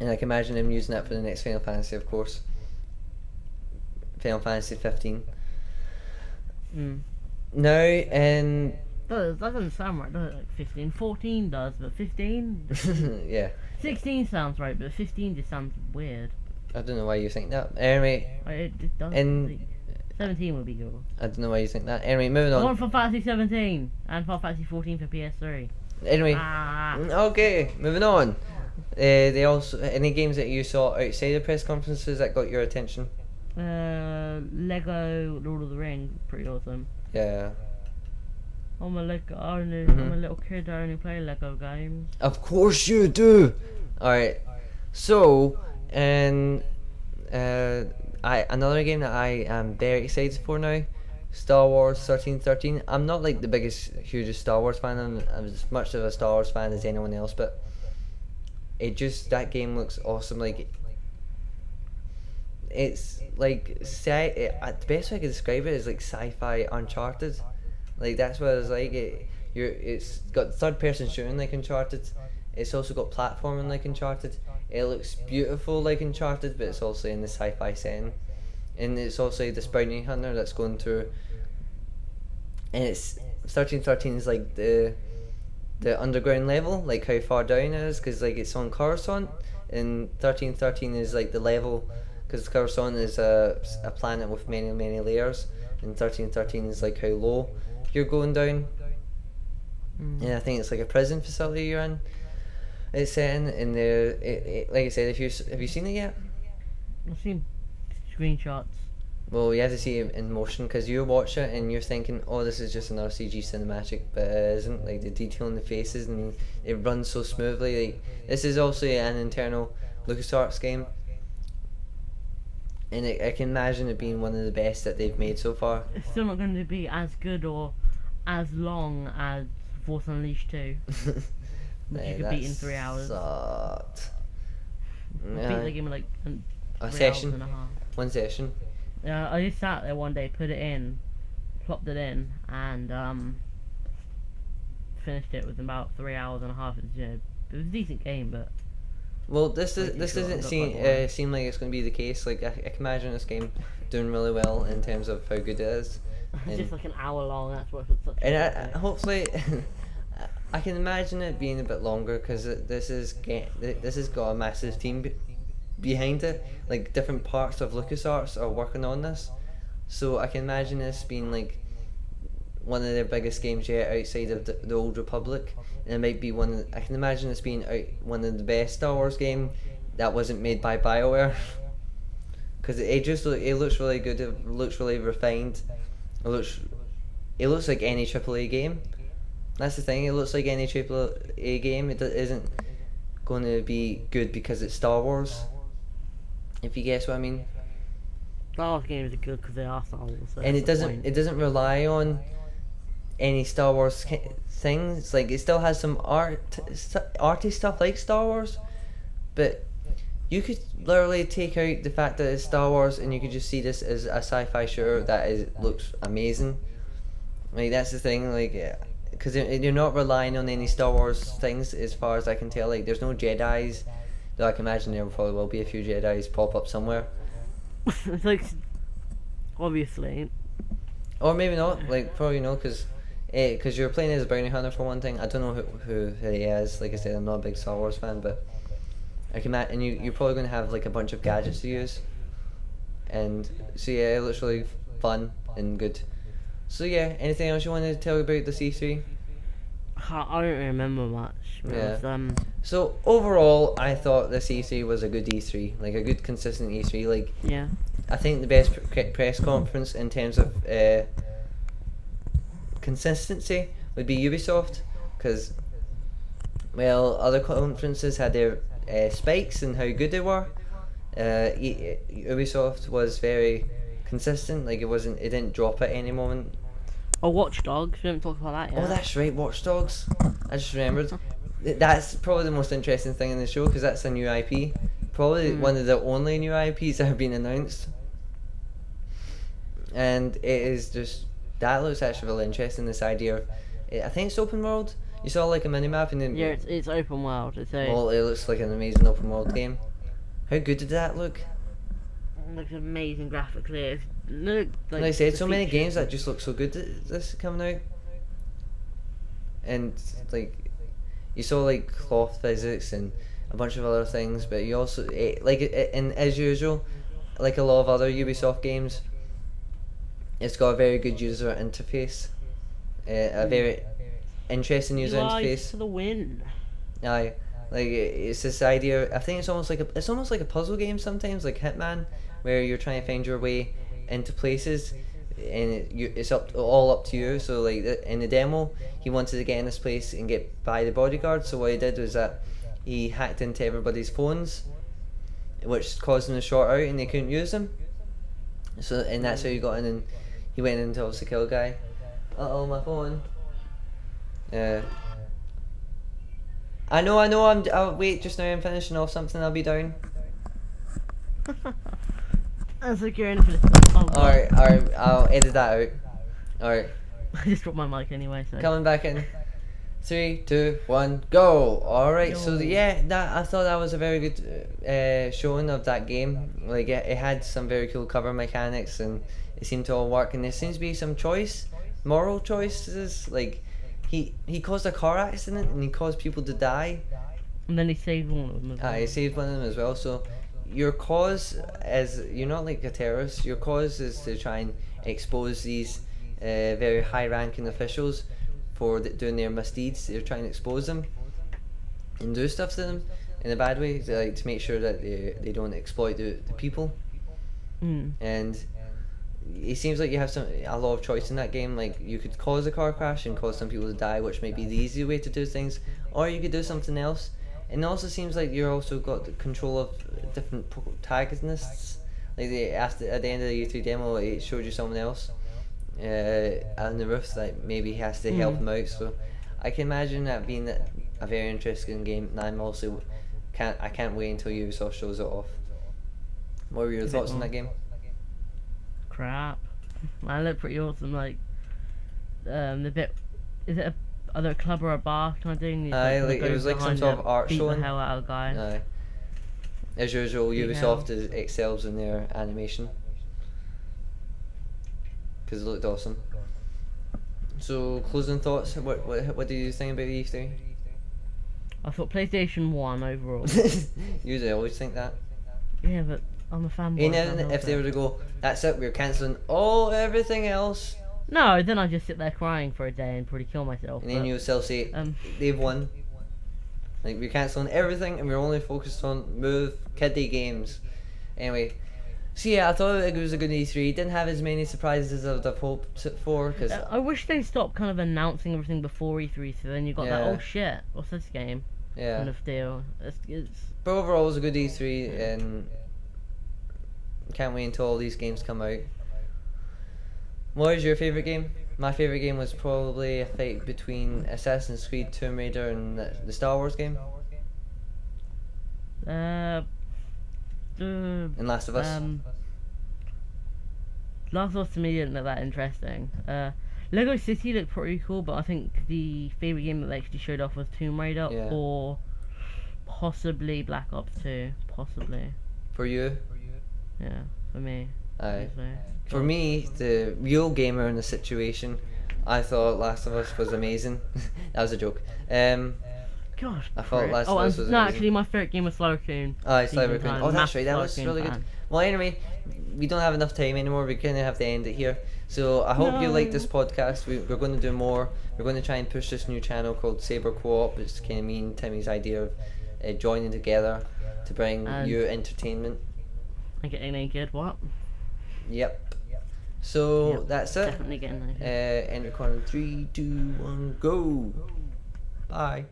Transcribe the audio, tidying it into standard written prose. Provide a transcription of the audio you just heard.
And I can imagine them using that for the next Final Fantasy, of course. Final Fantasy 15. No, and that doesn't sound right, does it? Like 15. 14 does, but 15? yeah. 16 sounds right, but 15 just sounds weird. I don't know why you think that. Anyway, It does. and 17 would be good. I don't know why you think that. Anyway, moving I on. want Final Fantasy 17 and Final Fantasy 14 for PS3. Anyway, Ah. okay, moving on. They also any games that you saw outside the press conferences that got your attention? Lego Lord of the Rings, pretty awesome. Yeah. I'm a little kid. I only play Lego games. Of course you do. All right. So, and another game that I am very excited for now, Star Wars 1313. I'm not like the hugest Star Wars fan. I'm as much of a Star Wars fan as anyone else, but that game looks awesome. Like, it's like the best way I could describe it is like sci-fi Uncharted. Like, that's what it's like. It's got third person shooting like Uncharted. It's also got platforming like Uncharted. It looks beautiful like Uncharted, but it's also in the sci-fi setting. And it's also this bounty hunter that's going through. And it's 1313 is like the underground level, like how far down it is, because like it's on Coruscant, and 1313 is like the level, because Coruscant is a planet with many layers, and 1313 is like how low you're going down. And I think it's like a prison facility you're in. It's set in there. Like I said, have you seen it yet? I've seen screenshots. Well, you have to see it in motion, because you watch it and you're thinking, oh, this is just another CG cinematic, but it isn't. Like, the detail in the faces, and it runs so smoothly. Like, this is also an internal LucasArts game, and I can imagine it being one of the best that they've made so far. It's still not going to be as good or as long as Force Unleashed 2, which you could beat in 3 hours. Sucked. I beat the game in like a 3 session. hours and a half. One session. Yeah, I just sat there one day, put it in, plopped it in, and finished it within about 3 hours and a half. It was a decent game, but well, this doesn't seem like it's going to be the case. Like, I can imagine this game doing really well in terms of how good it is. It's just like an hour long. That's why it's such. And hopefully, I can imagine it being a bit longer, because this has got a massive team behind it. Like, different parts of LucasArts are working on this, so I can imagine this being like one of their biggest games yet outside of the Old Republic. And it might be I can imagine this being one of the best Star Wars game that wasn't made by BioWare, because it looks really good. It looks really refined. It looks like any AAA game. That's the thing. It looks like any AAA game. It isn't going to be good because it's Star Wars, if you guess what I mean. Star Wars games are good because they are Star Wars. So And it doesn't rely on any Star Wars things. Like, it still has some arty stuff like Star Wars, but you could literally take out the fact that it's Star Wars and you could just see this as a sci-fi shooter that looks amazing. Like, that's the thing. Like, because you're not relying on any Star Wars things, as far as I can tell. Like, there's no Jedis, though I can imagine there probably will be a few Jedis pop up somewhere. It's like, obviously. Or maybe not. Like, probably no, because you're playing as a bounty hunter for one thing. I don't know who he is. Like I said, I'm not a big Star Wars fan, but I can imagine, and you're probably going to have like a bunch of gadgets to use. And so yeah, it looks really fun and good. So yeah, anything else you wanted to tell about the C3? I don't remember much. Yeah. So overall, I thought the C3 was a good E3, like a good consistent E3. Like, yeah, I think the best press conference in terms of consistency would be Ubisoft, because, well, other conferences had their spikes and how good they were. Ubisoft was very consistent. Like, it didn't drop at any moment. Oh, Watch Dogs, we haven't talked about that yet. Oh, that's right, Watch Dogs. I just remembered. That's probably the most interesting thing in the show, because that's a new IP. Probably one of the only new IPs that have been announced. And it is just, that looks actually really interesting, this idea of, I think it's open world. You saw like a minimap and then... Yeah, it's open world. Well, it looks like an amazing open world game. How good did that look? It looks amazing graphically. It looked like I said, the so many features games that just look so good this coming out. And like, you saw like cloth physics and a bunch of other things, but you also and as usual, like a lot of other Ubisoft games, it's got a very good user interface, a very interesting user interface. For the win. Aye, like it's this idea. I think it's almost like a puzzle game sometimes, like Hitman, where you're trying to find your way into places, and it's all up to you. So like in the demo, he wanted to get in this place and get by the bodyguard. So what he did was that he hacked into everybody's phones, which caused them to short out and they couldn't use them. So and that's how he got in, and he went in to obviously kill a guy. Uh-oh, my phone. I know. I'll wait just now. I'm finishing off something. I'll be down. That's like you're in for this. Alright. I'll edit that out. Alright. I just dropped my mic anyway. So. Coming back in. 3, 2, 1, go! Alright, so yeah, I thought that was a very good showing of that game. Like it had some very cool cover mechanics, and it seemed to all work. And there seems to be some moral choices. Like he caused a car accident and he caused people to die. And then he saved one of them as well. He saved one of them as well. So your cause you're not like a terrorist. Your cause is to try and expose these very high-ranking officials for doing their misdeeds. They're trying to expose them and do stuff to them in a bad way, like to make sure that they don't exploit the people. And it seems like you have a lot of choice in that game. Like you could cause a car crash and cause some people to die, which might be the easy way to do things, or you could do something else. And it also seems like you're also got the control of different protagonists. Like at the end of the E3 demo, it showed you someone else on the roof that maybe has to help him out. So I can imagine that being a very interesting game. And I'm also I can't wait until Ubisoft shows it off. What were your thoughts on that game? Crap. I look pretty awesome. Like the bit, is it either a club or a bar kind of thing? Like it was like some sort of art show. Beat the hell out of a guy. As usual, Ubisoft excels in their animation because it looked awesome. So closing thoughts. What do you think about E3? I thought PlayStation 1 overall. You always think that. Yeah, but I'm a fanboy. And if they were to go, that's it, we're cancelling everything else. No, then I'd just sit there crying for a day and probably kill myself. And then you'll still say, they've won. Like, we're cancelling everything and we're only focused on kiddie games. Anyway, so yeah, I thought it was a good E3. Didn't have as many surprises as I would have hoped for. Cause I wish they stopped kind of announcing everything before E3, so then you got that, oh shit, what's this game? Yeah. Kind of deal. But overall, it was a good E3, and can't wait until all these games come out. What is your favourite game? My favourite game was probably a fight between Assassin's Creed, Tomb Raider, and the Star Wars game. And Last of Us. Last of Us to me didn't look that interesting. Lego City looked pretty cool, but I think the favourite game that they actually showed off was Tomb Raider, or possibly Black Ops 2. Possibly. For you? Yeah, for me. Aye. For me, the real gamer in the situation, I thought Last of Us was amazing. That was a joke. Gosh, I thought Last of Us was no, amazing. actually, my favourite game was SABER-coop. SABER-coop. Oh, that's right. That was really good. Well, anyway, we don't have enough time anymore. We kind of have to end it here. So I hope you like this podcast. We're going to do more. We're going to try and push this new channel called SABER-coop. It's kind of me and Timmy's idea of joining together to bring you entertainment. And getting naked. What? Yep. So that's it. Definitely getting naked. End recording. 3, 2, 1, go. Bye.